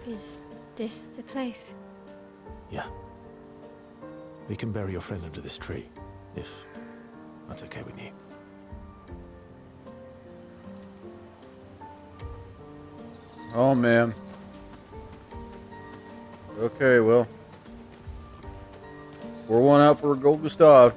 Is this the place? Yeah. We can bury your friend under this tree, if that's okay with you. Oh, man. Okay, well. Pour one out for Gold Gustav.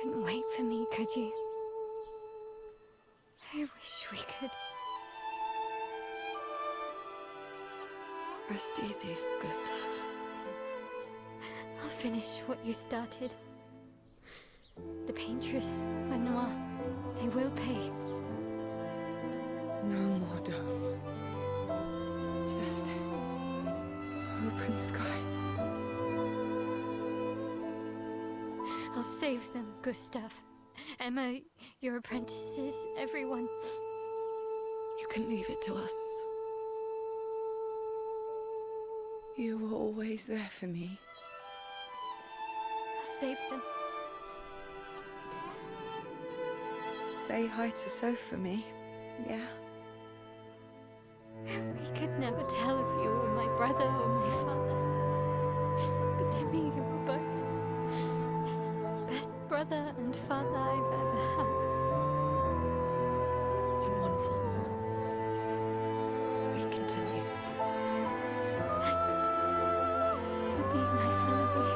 Couldn't wait for me, could you? I wish we could. Rest easy, Gustav. I'll finish what you started. The paintress, Lenoir, they will pay. No more dome. Just open skies. I'll save them, Gustav. Emma, your apprentices, everyone. You can leave it to us. You were always there for me. I'll save them. Say hi to Soph for me, yeah? We could never tell if you were my brother or my father. But to me, you were both. Best brother and father I've ever had. When one falls, we continue. Thanks for being my family.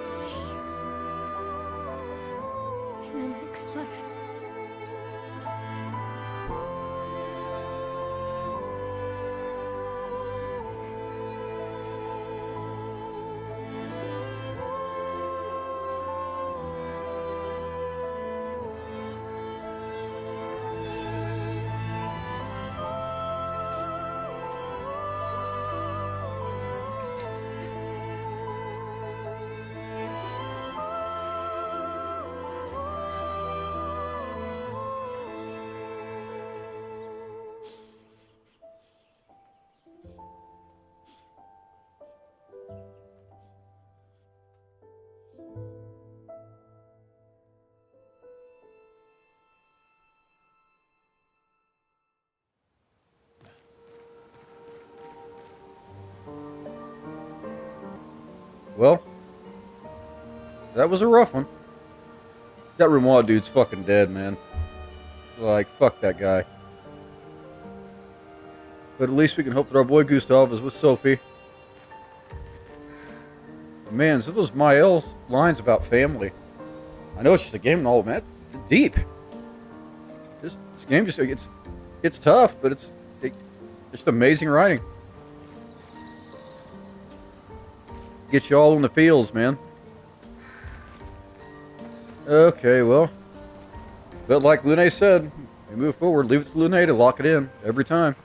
See you in the next life. Well, that was a rough one. That Renoir dude's fucking dead, man. Like, fuck that guy. But at least we can hope that our boy Gustav is with Sophie. But man, some of those Mael's lines about family. I know it's just a game and all, man. It's deep. This game just it's tough, but it's just amazing writing. Get you all in the feels, man. Okay, well. But like Lune said, we move forward, leave it to Lune to lock it in every time.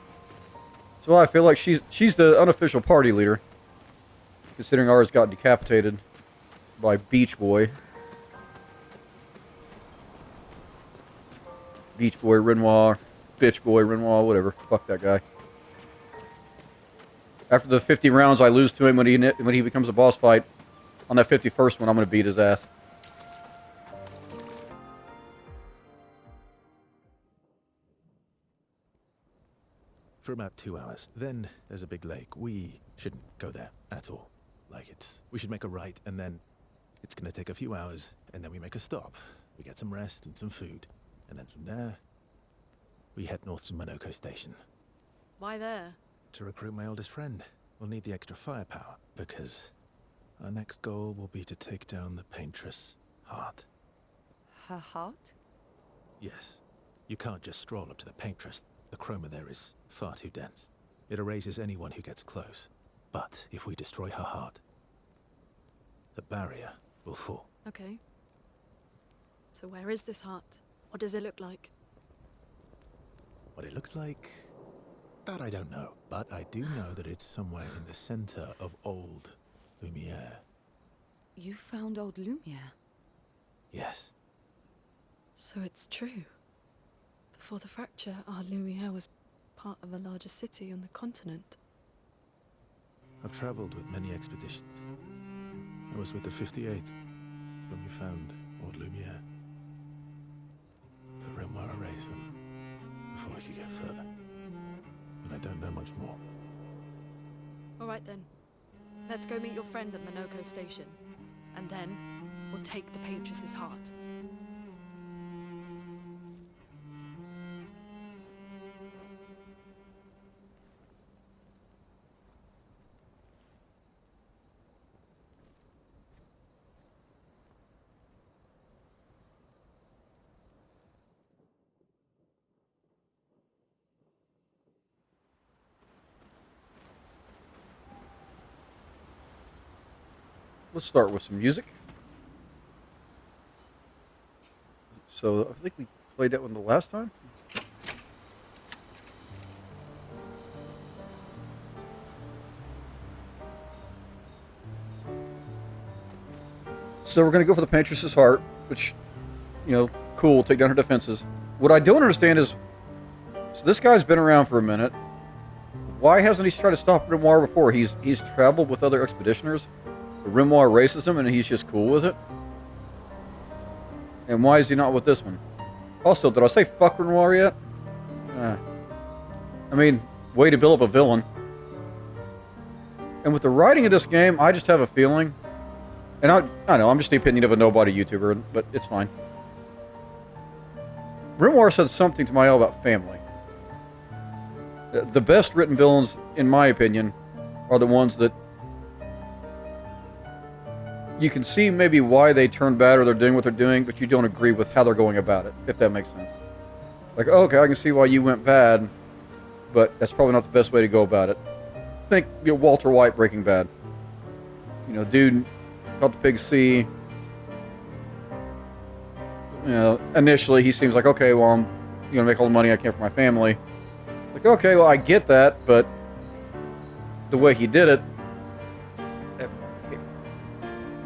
So I feel like she's the unofficial party leader. Considering ours got decapitated by Beach Boy. Beach Boy, Renoir, Bitch Boy, Renoir, whatever. Fuck that guy. After the 50 rounds I lose to him when he becomes a boss fight, on that 51st one, I'm going to beat his ass. For about 2 hours. Then there's a big lake. We shouldn't go there at all. We should make a right, and then it's gonna take a few hours, and then we make a stop. We get some rest and some food. And then from there, we head north to Monoco Station. Why there? To recruit my oldest friend. We'll need the extra firepower, because our next goal will be to take down the Paintress' heart. Her heart? Yes. You can't just stroll up to the Paintress. The chroma there is far too dense. It erases anyone who gets close. But if we destroy her heart, the barrier will fall. Okay. So where is this heart? What does it look like? What it looks like, that I don't know. But I do know that it's somewhere in the center of old Lumiere. You found old Lumiere? Yes. So it's true. Before the fracture, our Lumiere was part of a larger city on the continent. I've traveled with many expeditions. I was with the 58th when we found old Lumiere. But Renoir erased them before we could get further. And I don't know much more. All right then. Let's go meet your friend at Monoco Station. And then, we'll take the Paintress's heart. Let's start with some music. So I think we played that one the last time. So we're going to go for the Paintress's heart, which, you know, cool, take down her defenses. What I don't understand is, so this guy's been around for a minute. Why hasn't he tried to stop Renoir before? He's traveled with other expeditioners. Renoir races him and he's just cool with it. And why is he not with this one? Also, did I say fuck Renoir yet? I mean, way to build up a villain. And with the writing of this game, I just have a feeling, and I know, I'm just the opinion of a nobody YouTuber, but it's fine. Renoir said something to Mael about family. The best written villains, in my opinion, are the ones that you can see maybe why they turn bad or they're doing what they're doing, but you don't agree with how they're going about it, if that makes sense. Like, oh, okay, I can see why you went bad, but that's probably not the best way to go about it. Think, you know, Walter White, Breaking Bad. You know, dude caught the big C. You know, initially he seems like, okay, well, I'm gonna make all the money I can for my family. Like, okay, well, I get that, but the way he did it,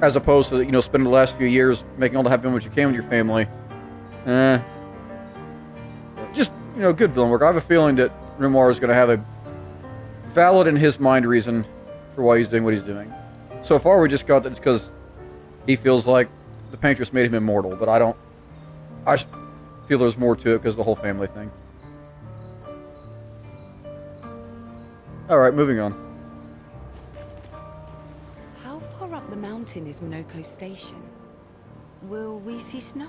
as opposed to, you know, spending the last few years making all the happy moments you can with your family. Just, you know, good villain work. I have a feeling that Renoir is going to have a valid in his mind reason for why he's doing what he's doing. So far, we just got that it's because he feels like the Paintress made him immortal, but I feel there's more to it because of the whole family thing. Alright, moving on. How far up the mountain is Monoco Station? Will we see snow?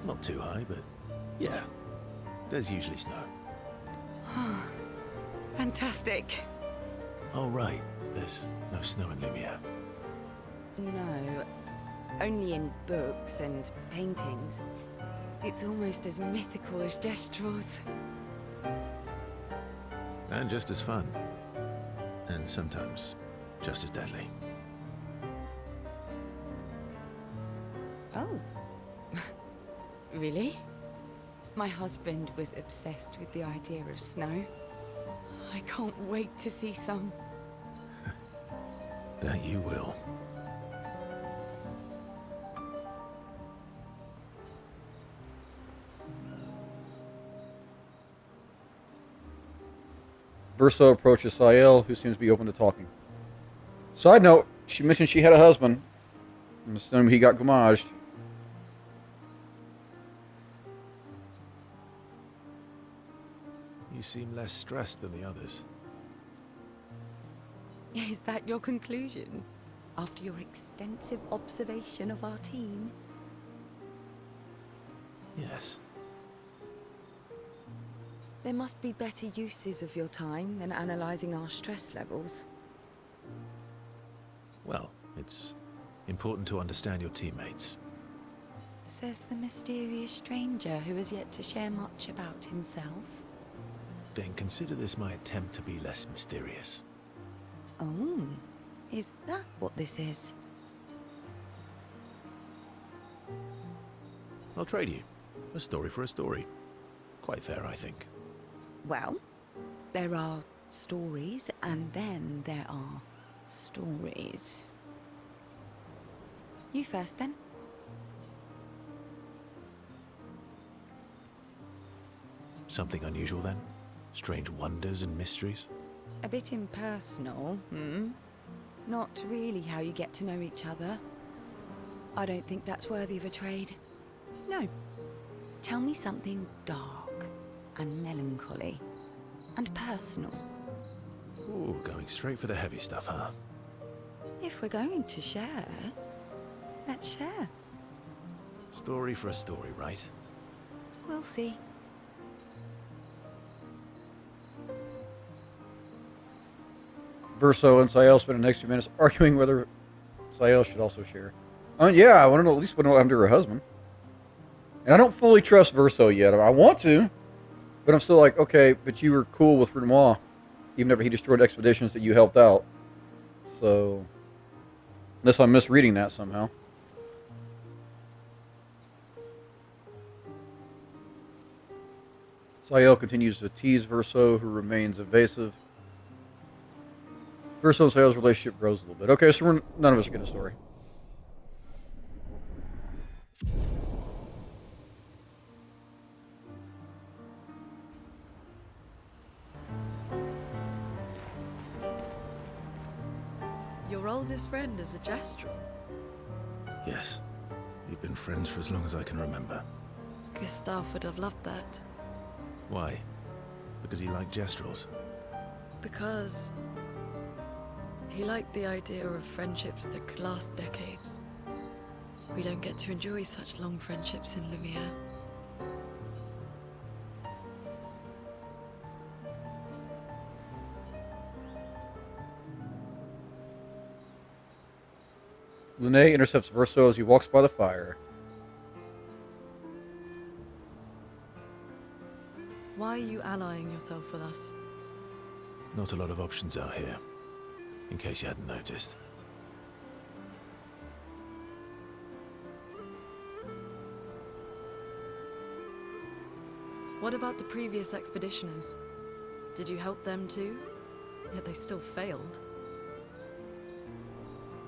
Not too high, but yeah. There's usually snow. Fantastic. Oh, right. There's no snow in Lumiere. No, only in books and paintings. It's almost as mythical as Gestrels. And just as fun. And sometimes just as deadly. Oh. Really? My husband was obsessed with the idea of snow. I can't wait to see some. That you will. Verso approaches Sael, who seems to be open to talking. Side note, she mentioned she had a husband. I'm assuming he got gommaged. You seem less stressed than the others. Is that your conclusion? After your extensive observation of our team? Yes. There must be better uses of your time than analysing our stress levels. Well, it's important to understand your teammates. Says the mysterious stranger who has yet to share much about himself. Then consider this my attempt to be less mysterious. Oh, is that what this is? I'll trade you. A story for a story. Quite fair, I think. Well, there are stories, and then there are stories. You first, then. Something unusual, then? Strange wonders and mysteries? A bit impersonal, hmm? Not really how you get to know each other. I don't think that's worthy of a trade. No. Tell me something dark and melancholy and personal. Ooh, going straight for the heavy stuff, huh? If we're going to share, let's share. Story for a story, right? We'll see. Verso and Sael spend the next few minutes arguing whether Sael should also share. Yeah, I want to know at least what happened to her husband. And I don't fully trust Verso yet. I want to, but I'm still like, okay, but you were cool with Renoir, even after he destroyed expeditions that you helped out. So, unless I'm misreading that somehow. Sael continues to tease Verso, who remains evasive. Verso and Sael's relationship grows a little bit. Okay, so none of us are getting a story. Your oldest friend is a Gestrel. Yes. We've been friends for as long as I can remember. Gustav would have loved that. Why? Because he liked Gestrels. Because he liked the idea of friendships that could last decades. We don't get to enjoy such long friendships in Lumiere. Lune intercepts Verso as he walks by the fire. Why are you allying yourself with us? Not a lot of options out here, in case you hadn't noticed. What about the previous expeditioners? Did you help them too? Yet they still failed.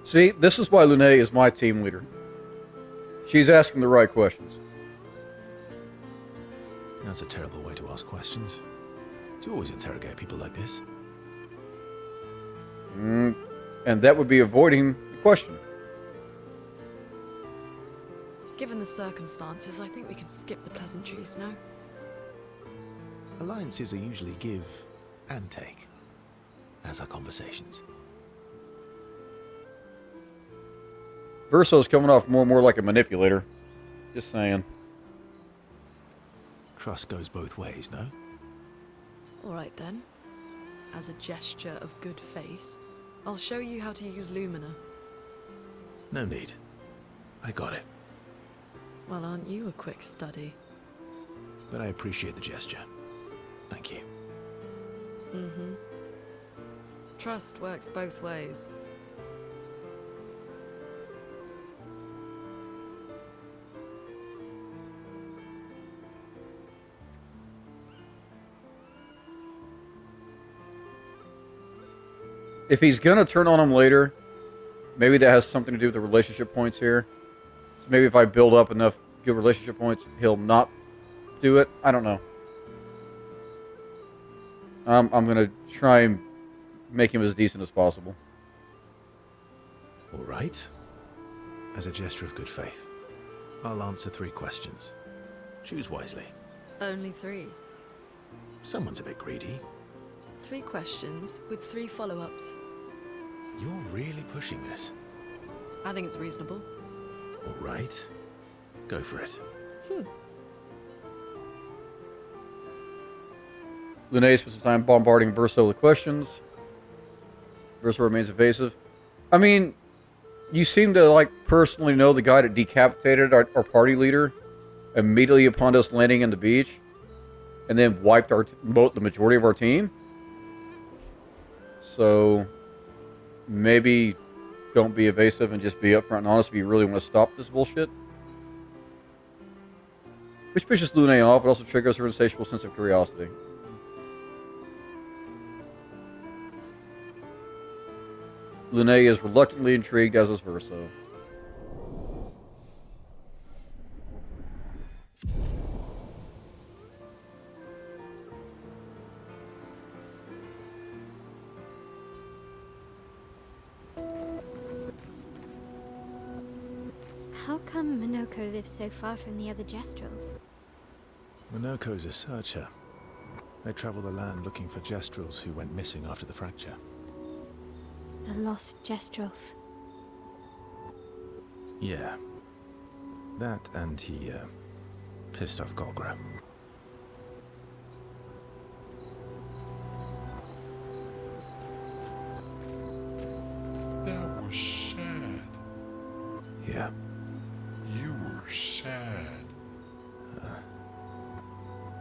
See, this is why Lune is my team leader. She's asking the right questions. That's a terrible way to ask questions. Do you always interrogate people like this? And that would be avoiding the question. Given the circumstances, I think we can skip the pleasantries, no? Alliances are usually give and take, as are conversations. Verso's coming off more and more like a manipulator. Just saying. Trust goes both ways, no? Alright then. As a gesture of good faith, I'll show you how to use Lumina. No need. I got it. Well, aren't you a quick study? But I appreciate the gesture. Thank you. Mm-hmm. Trust works both ways. If he's going to turn on him later, maybe that has something to do with the relationship points here. So maybe if I build up enough good relationship points, he'll not do it. I don't know. I'm going to try and make him as decent as possible. All right. As a gesture of good faith, I'll answer 3 questions. Choose wisely. Only 3. Someone's a bit greedy. 3 questions with 3 follow-ups. You're really pushing this. I think it's reasonable. All right. Go for it. Lune spends some time bombarding Verso with questions. Verso remains evasive. I mean, you seem to like personally know the guy that decapitated our party leader immediately upon us landing in the beach, and then wiped the majority of our team. So maybe don't be evasive and just be upfront and honest if you really want to stop this bullshit. Which pisses Lune off, but also triggers her insatiable sense of curiosity. Lune is reluctantly intrigued, as is Verso. How come Monoco lives so far from the other Jestrels? Monoco's a searcher. They travel the land looking for Jestrels who went missing after the fracture. The lost Jestrels. Yeah. That and he, pissed off Golgra. That was sad. Yeah. You were sad.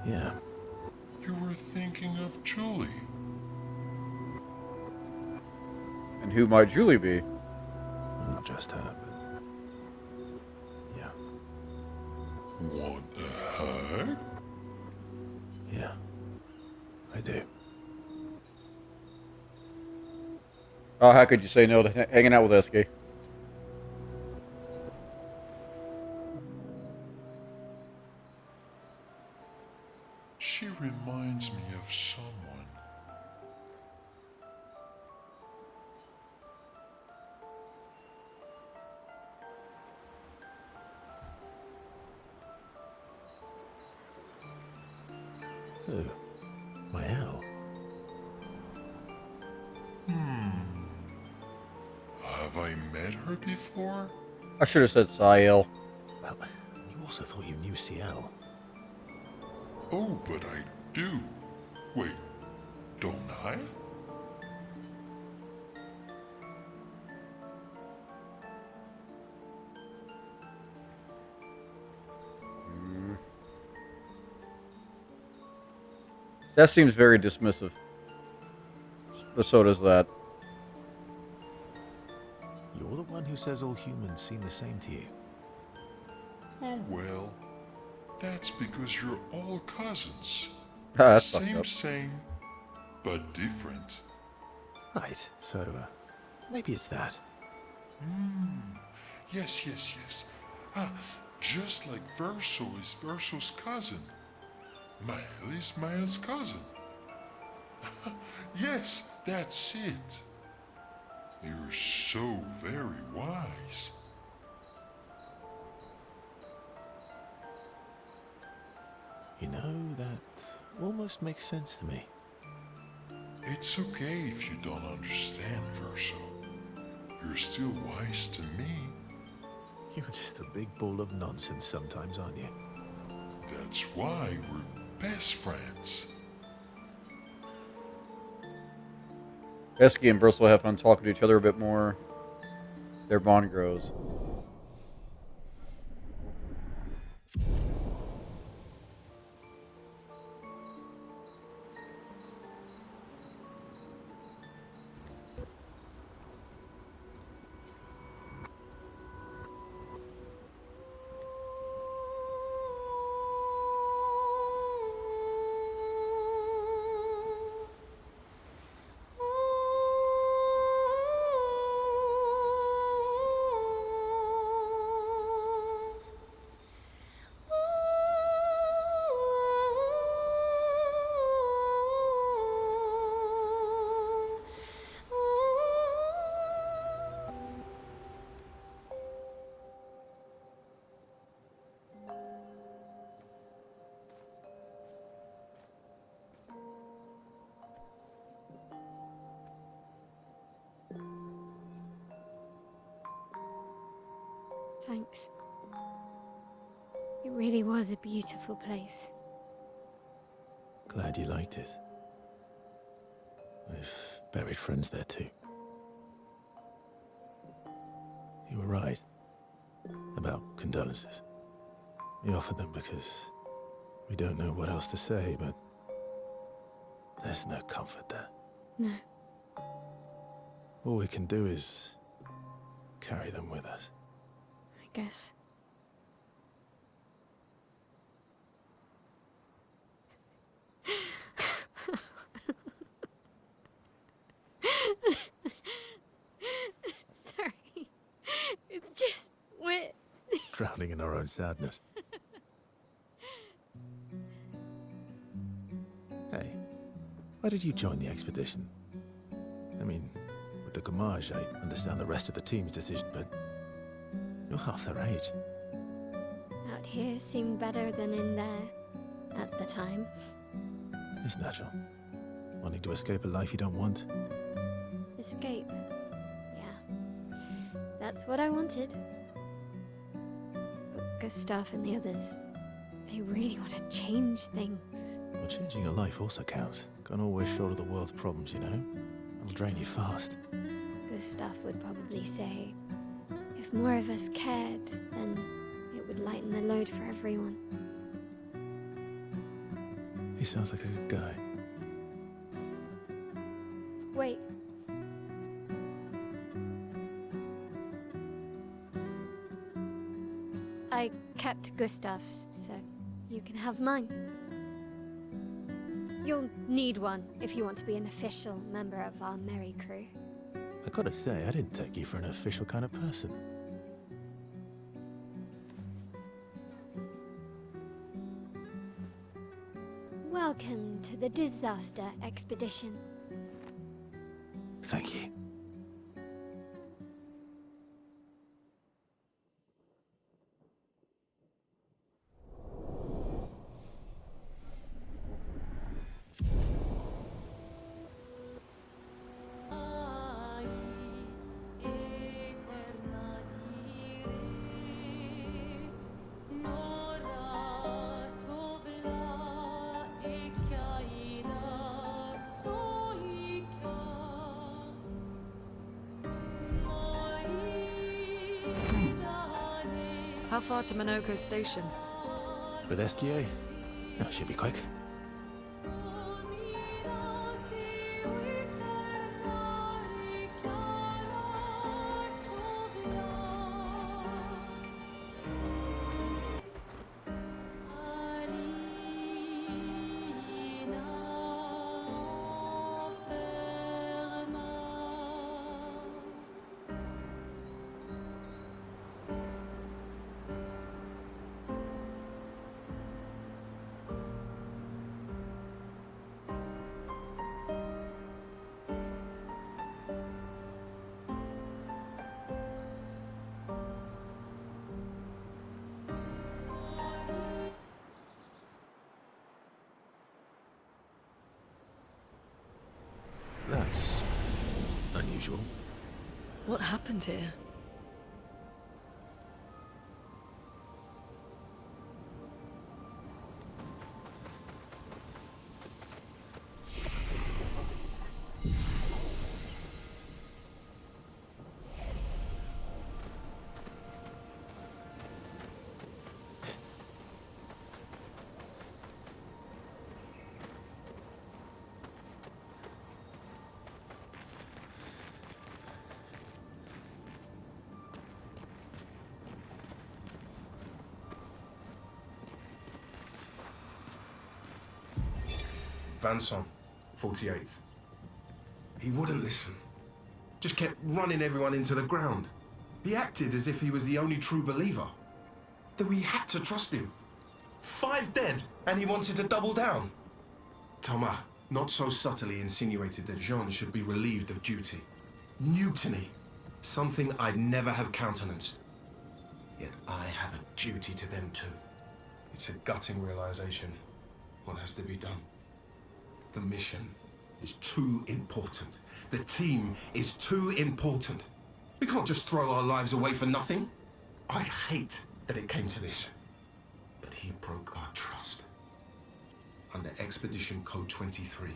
Yeah. You were thinking of Julie. And who might Julie be? Well, not just her, but... yeah. Want a hug? Yeah. I do. Oh, how could you say no to hanging out with Esky? She reminds me of someone. Who? My owl? Have I met her before? I should have said Sael. Well, you also thought you knew CL. Oh, but I do. Wait, don't I? That seems very dismissive. But so does that. You're the one who says all humans seem the same to you. Oh well, that's because you're all cousins. That's fucked Same, up. same, but different. Right, so, maybe it's that. Yes, yes, yes. Ah, just like Verso is Verso's cousin. Mael is Mael's cousin. Yes, that's it. You're so very wise. You know, that almost makes sense to me. It's okay if you don't understand, Verso. You're still wise to me. You're just a big ball of nonsense sometimes, aren't you? That's why we're best friends. Esky and Bristle have fun talking to each other a bit more. Their bond grows. Thanks. It really was a beautiful place. Glad you liked it. I've buried friends there too. You were right about condolences. We offered them because we don't know what else to say, but there's no comfort there. No. All we can do is carry them with us. I guess. Sorry. It's just we're Drowning in our own sadness. Hey, why did you join the expedition? I mean, with the Gommage, I understand the rest of the team's decision, but you're half their age. out here seemed better than in there at the time. It's natural. Wanting to escape a life you don't want. Escape. Yeah. That's what I wanted. But Gustav and the others, they really want to change things. Well, changing your life also counts. Can't always shoulder the world's problems, you know? It'll drain you fast. Gustav would probably say, if more of us cared, then it would lighten the load for everyone. He sounds like a good guy. Wait. I kept Gustav's, so you can have mine. You'll need one if you want to be an official member of our merry crew. I gotta say, I didn't take you for an official kind of person. Welcome to the disaster expedition. Thank you. How far to Monoco station? With SGA? That should be quick. That's unusual. What happened here? Verso, 48th. He wouldn't listen. Just kept running everyone into the ground. He acted as if he was the only true believer. That we had to trust him. 5 dead, and he wanted to double down. Thomas, not so subtly insinuated that Jean should be relieved of duty. Mutiny. Something I'd never have countenanced. Yet I have a duty to them too. It's a gutting realization. What has to be done? The mission is too important. The team is too important. We can't just throw our lives away for nothing. I hate that it came to this. But he broke our trust. Under Expedition Code 23,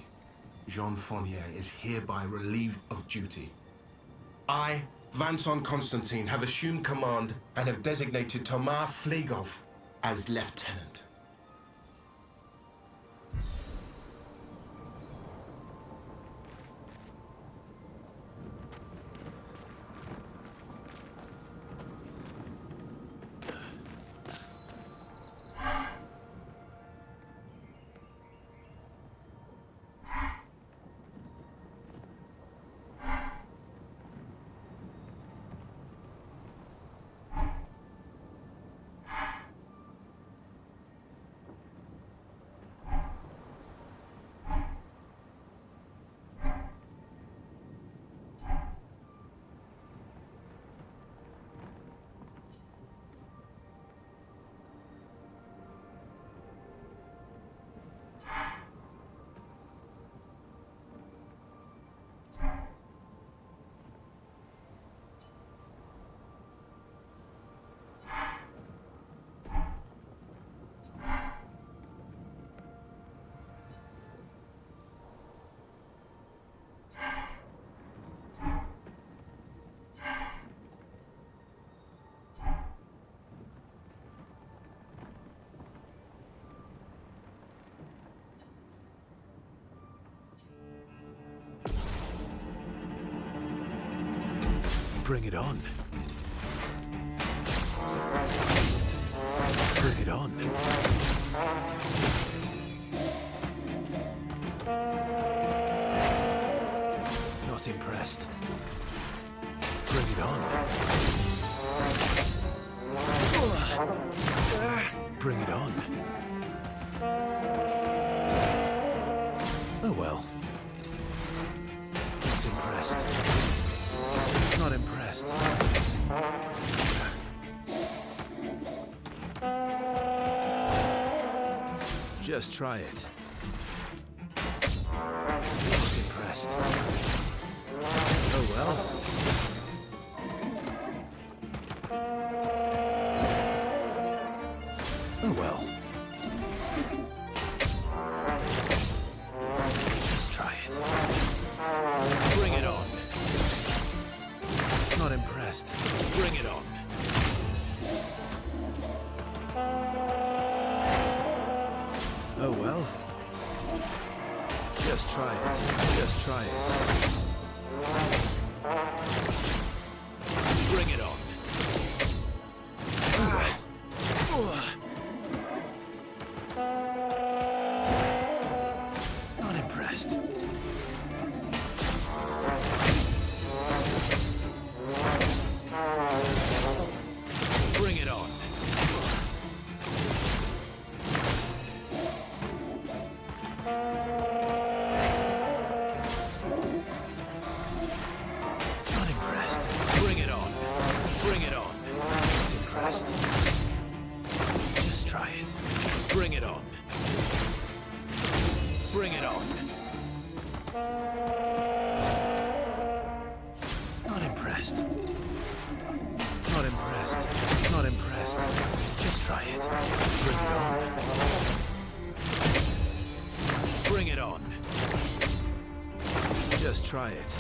Jean Fournier is hereby relieved of duty. I, Vincent Constantine, have assumed command and have designated Thomas Flegov as lieutenant. Bring it on. Bring it on. Not impressed. Bring it on. Bring it on. Oh well. Not impressed. Not impressed. Just try it. Not impressed. Oh well. Oh well. Just try it. Bring it on. Not impressed. Bring it on. Oh well. Just try it. Just try it. Bring it on. Oh well. Not impressed. Bring it on. Not impressed. Bring it on. Bring it on. Not impressed. Just try it. Bring it on. Bring it on. Not impressed. Not impressed. Not impressed. Just try it. Bring it on. Bring it on. Just try it.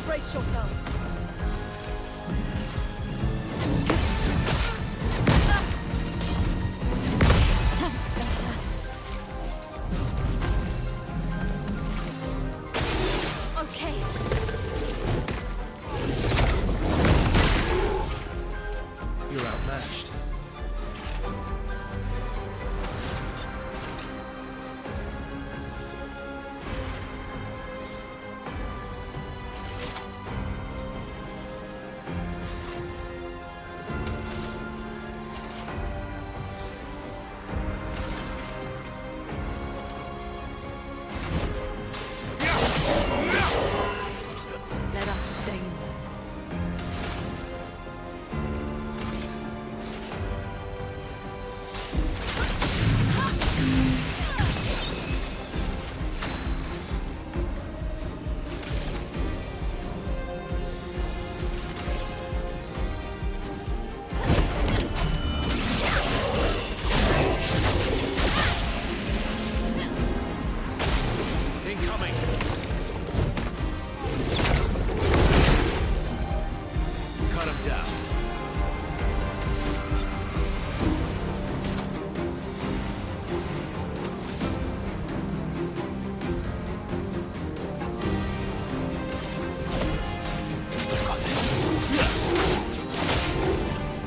Brace yourselves. That's better. Okay. You're outmatched. Let us stay in there. Incoming! Cut him down.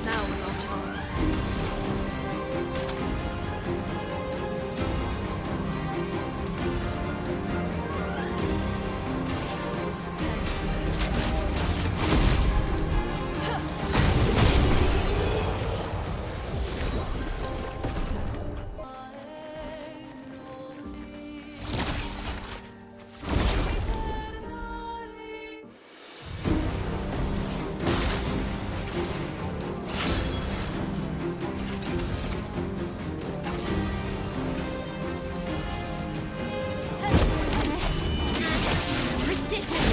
Now is our chance. Precision!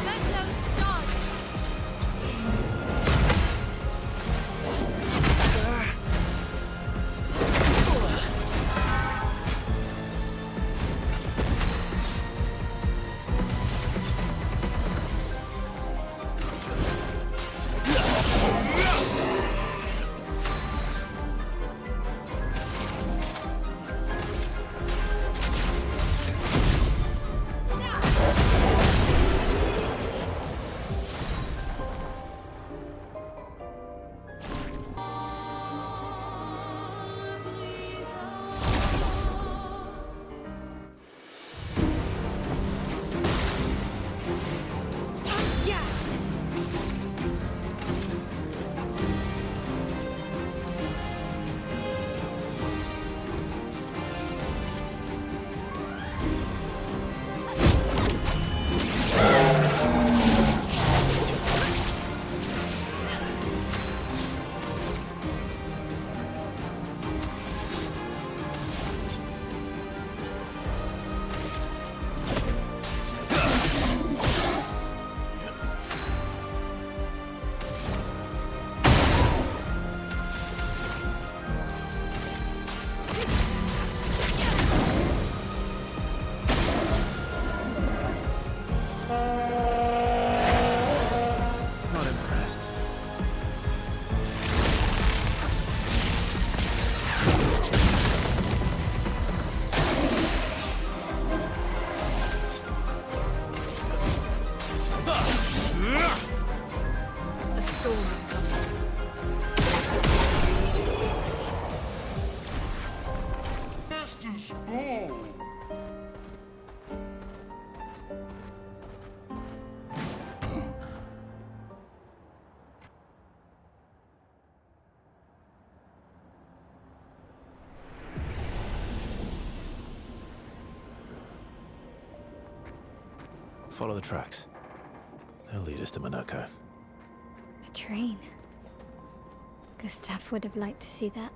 Verso, dodge! Not impressed. A storm is coming. Master's ball! Follow the tracks. They'll lead us to Monoco. A train. Gustav would have liked to see that.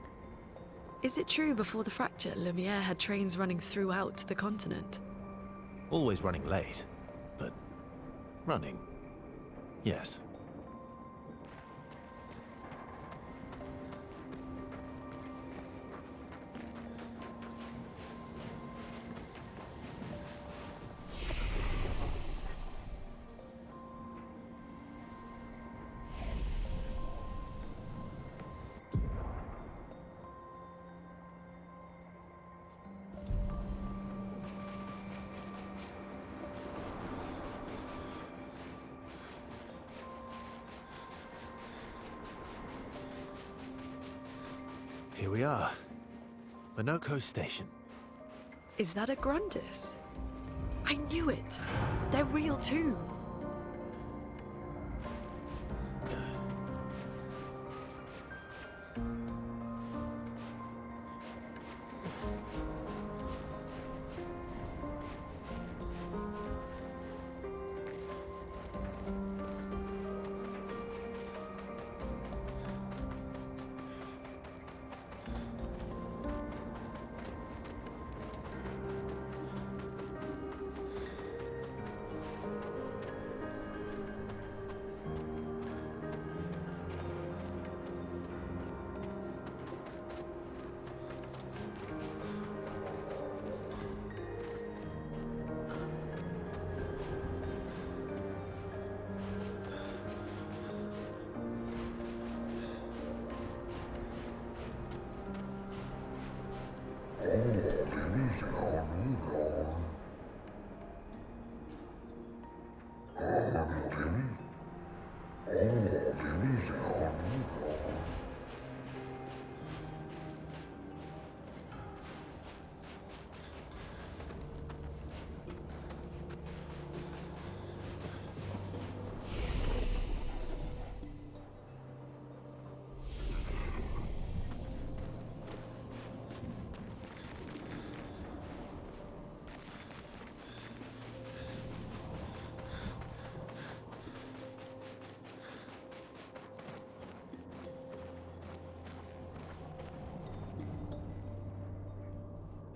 Is it true before the fracture, Lumiere had trains running throughout the continent? Always running late, but running, yes. Here we are. Monoco Station. Is that a Grundis? I knew it! They're real too!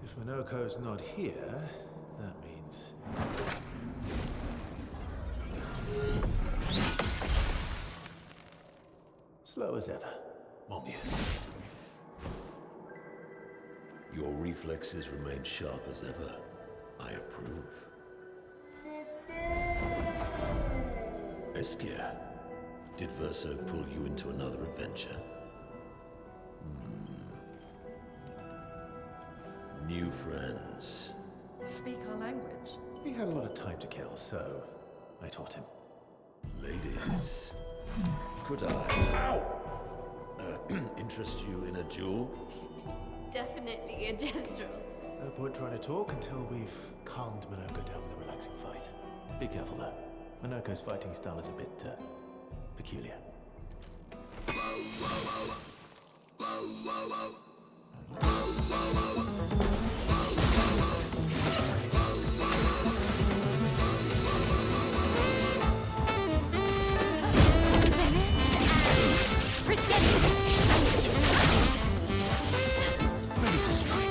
If Monoco's not here, that means... slow as ever, mon vieux. Your reflexes remain sharp as ever. I approve. Obscur, did Verso pull you into another adventure? New friends. Speak our language. He had a lot of time to kill, so I taught him. Ladies, could I interest you in a duel? Definitely a gestural. No point trying to talk until we've calmed Monoco down with a relaxing fight. Be careful though. Monoco's fighting style is a bit, peculiar. Ready to strike.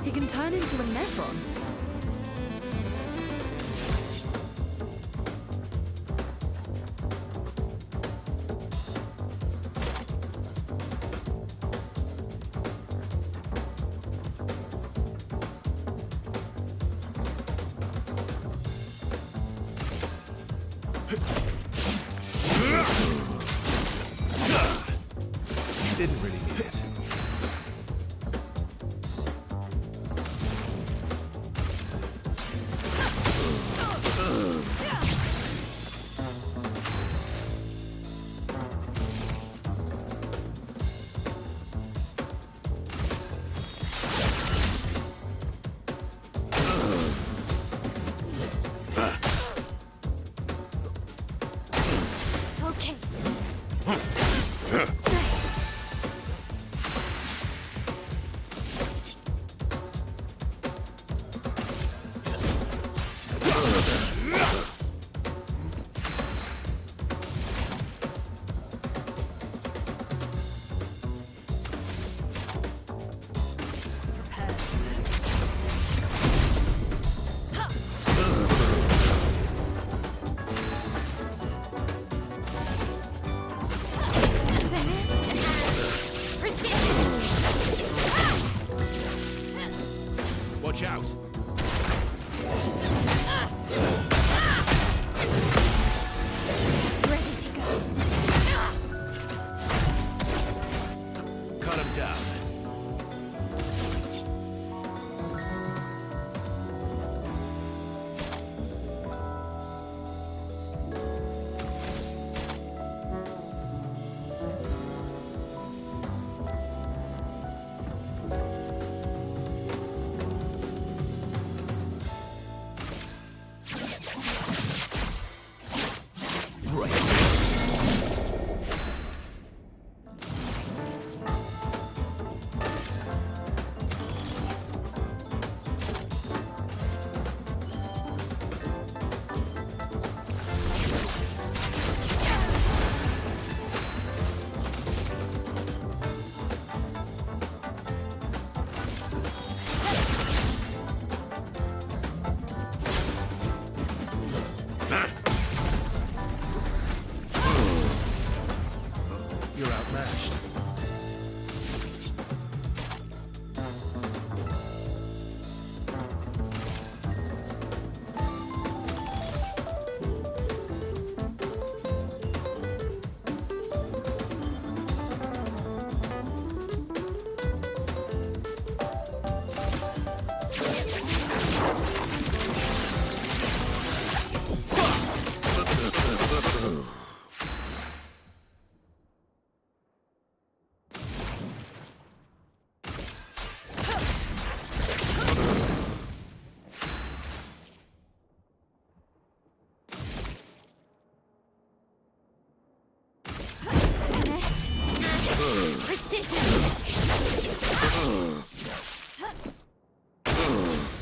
He can turn into a Nevron. Didn't really need it. Watch out! Ready to go. Cut him down. You're outmatched.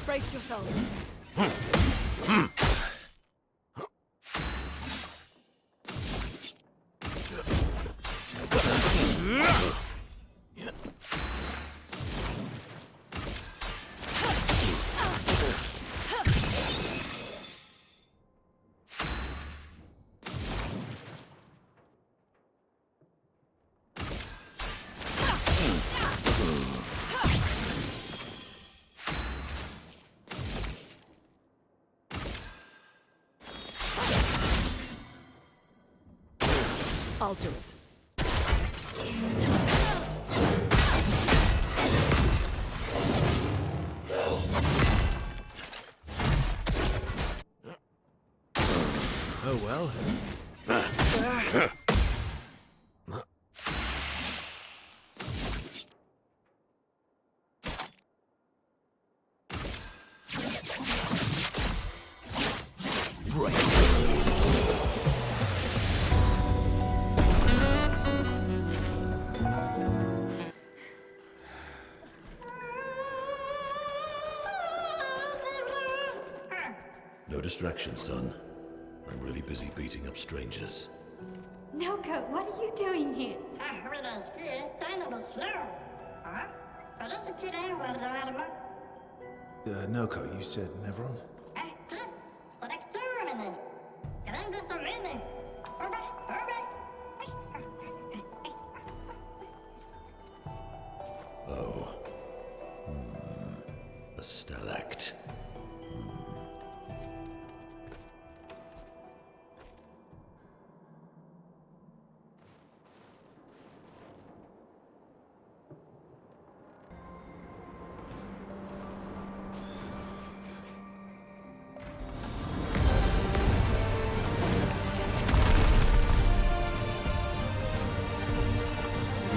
Brace yourselves. I'll do it. Oh well. No distraction, son. I'm really busy beating up strangers. Noko, what are you doing here? Noko, you said Nevron? Oh. A stalact.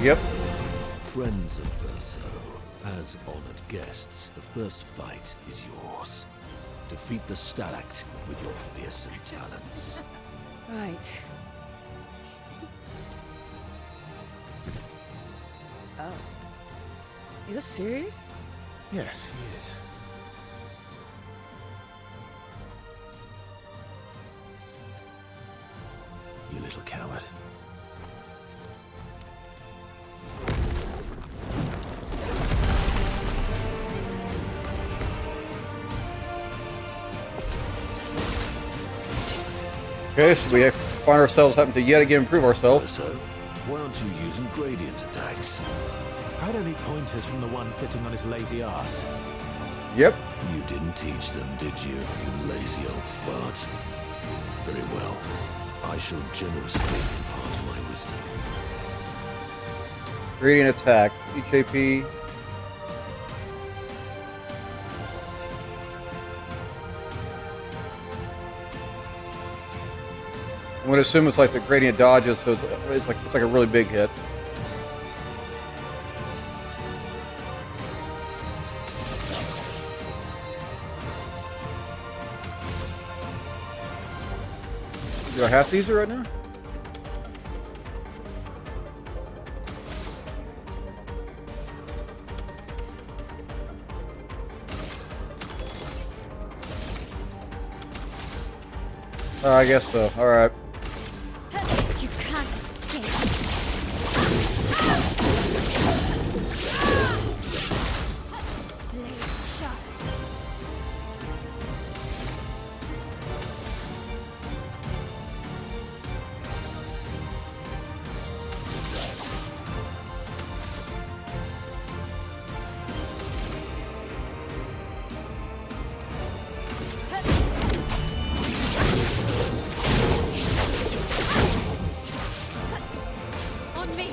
Yep. Friends of Verso, as honored guests, the first fight is yours. Defeat the stalact with your fearsome talents. Right. Oh. You're serious? Yes, he is. You little coward. Okay, so we find ourselves having to yet again prove ourselves. Verso, why aren't you using gradient attacks? I don't need pointers from the one sitting on his lazy ass. Yep. You didn't teach them, did you, you lazy old fart? Very well. I shall generously impart my wisdom. Gradient attacks. Each AP. I'm gonna assume it's like the gradient dodges, so it's like a really big hit. Do I have to use it right now? I guess so. All right. You can't escape. Blades sharp. On me.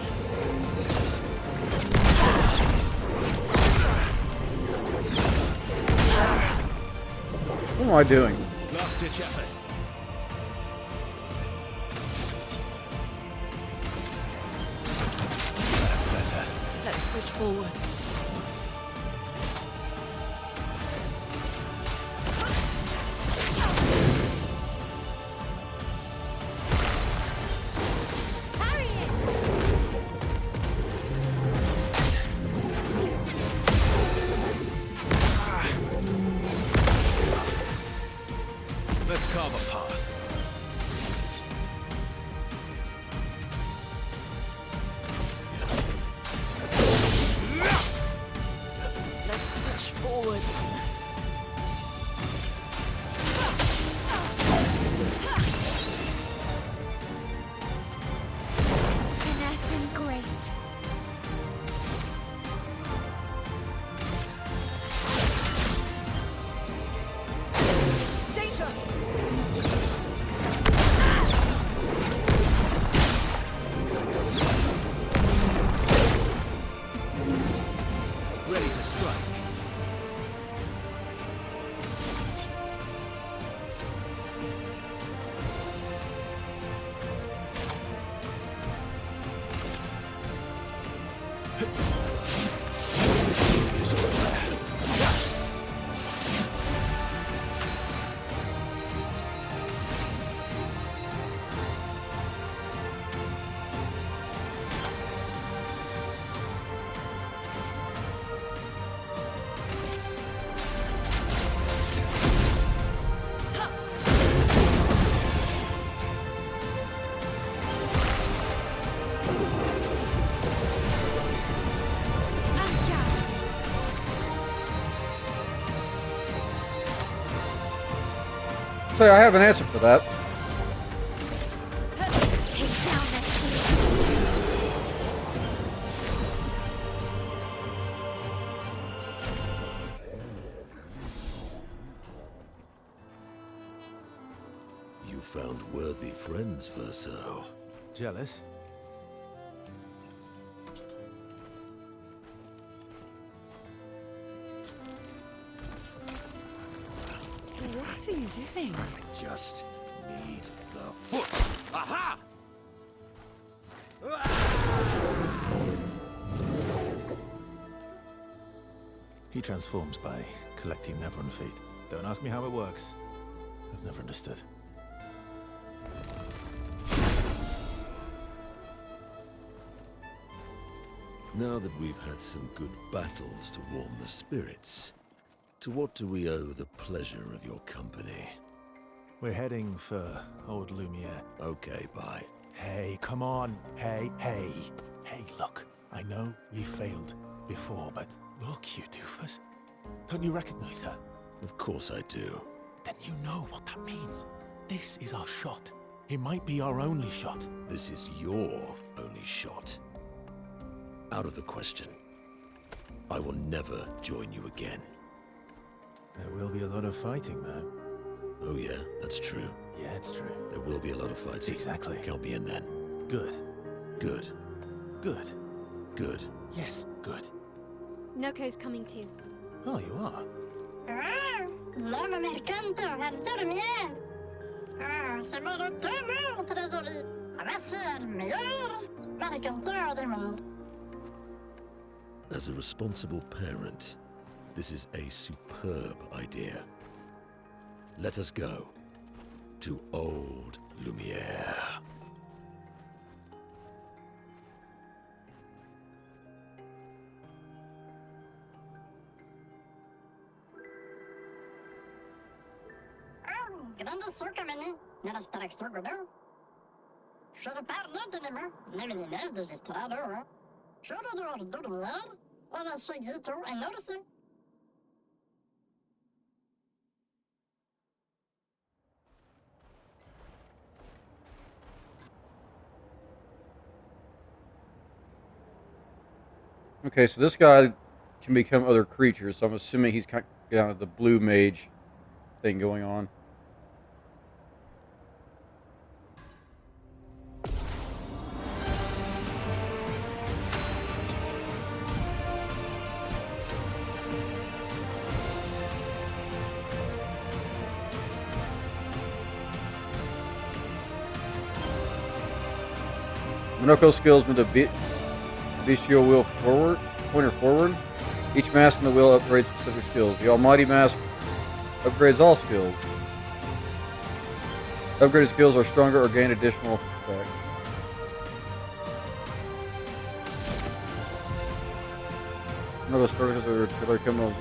What am I doing? Last ditch effort. That's better. Let's push forward. Parry it. Let's carve a path. Let's push forward. Finesse and grace. Danger! Ready to strike. So I have an answer for that. Take down that shield. You found worthy friends, Verso. Jealous? What are you doing? I just need the foot. Aha! He transforms by collecting Nevron feet. Don't ask me how it works. I've never understood. Now that we've had some good battles to warm the spirits, to what do we owe the pleasure of your company? We're heading for old Lumiere. Okay, bye. Hey, come on. Hey, hey. Hey, look. I know we failed before, but look, you doofus. Don't you recognize her? Of course I do. Then you know what that means. This is our shot. It might be our only shot. This is your only shot. Out of the question. I will never join you again. There will be a lot of fighting, though. Oh yeah, that's true. Yeah, it's true. There will be a lot of fights. Exactly. Count me in then. Good. Good. Good. Good. Yes, good. Noco's coming too. Oh, you are? L'homme mercante va dormir. C'est mon demain, trésorier. Va ser le meilleur mercanteur du monde. As a responsible parent, this is a superb idea. Let us go to old Lumiere. Grande sucamene, nella structura. Should parlo de nema, nevelines de gestrado. Should do dormir, ora seguito e notice. Okay, so this guy can become other creatures, so I'm assuming he's kind of down at the blue mage thing going on. Monoco skills move the bestial wheel forward, pointer forward. Each mask on the wheel upgrades specific skills. The Almighty Mask upgrades all skills. Upgraded skills are stronger or gain additional effects. Another structures are criminal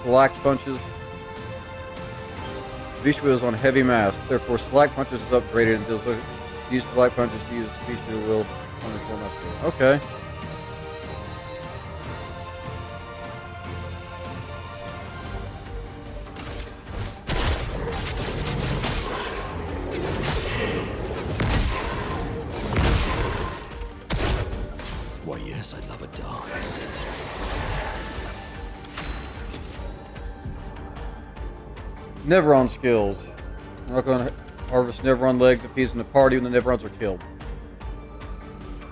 slack punches. Beast wheel is on heavy mask, therefore slack punches is upgraded and does use slack punches to use beast wheel on the full mask. Okay. Why yes, I'd love a dance. Neveron skills. Monoco harvest Neveron legs appears in the party when the Neverons are killed.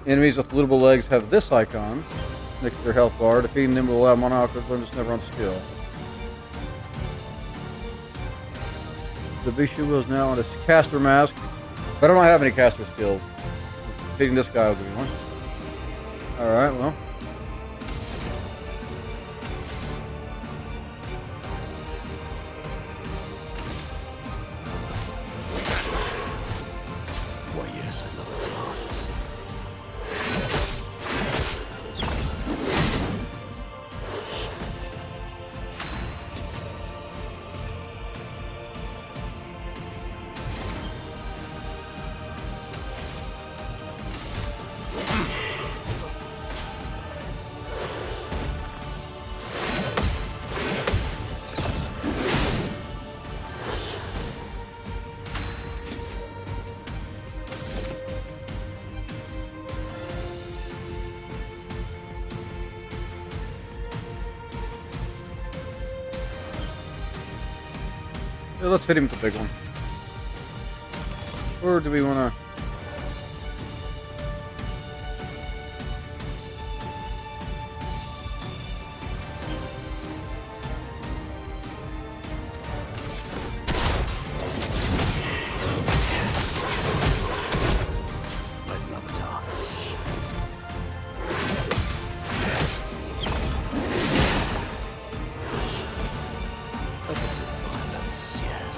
Enemies with lootable legs have this icon next to their health bar. Defeating them will allow Monoco to learn this Neveron skill. The Bishu wheel is now on a caster mask, but I don't have any caster skills. Defeating this guy will give me one. Alright, well. Why yes, I'd love a dance. Yeah, let's hit him with the big one. Or do we want to... I'd love a dance. Opposite violence, yes.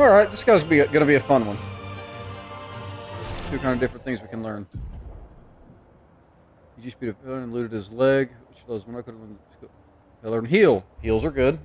Alright, this guy's gonna be a fun one. Two kind of different things we can learn. He just beat a villain and looted his leg, which does Monoco. I learned heal. Heals are good.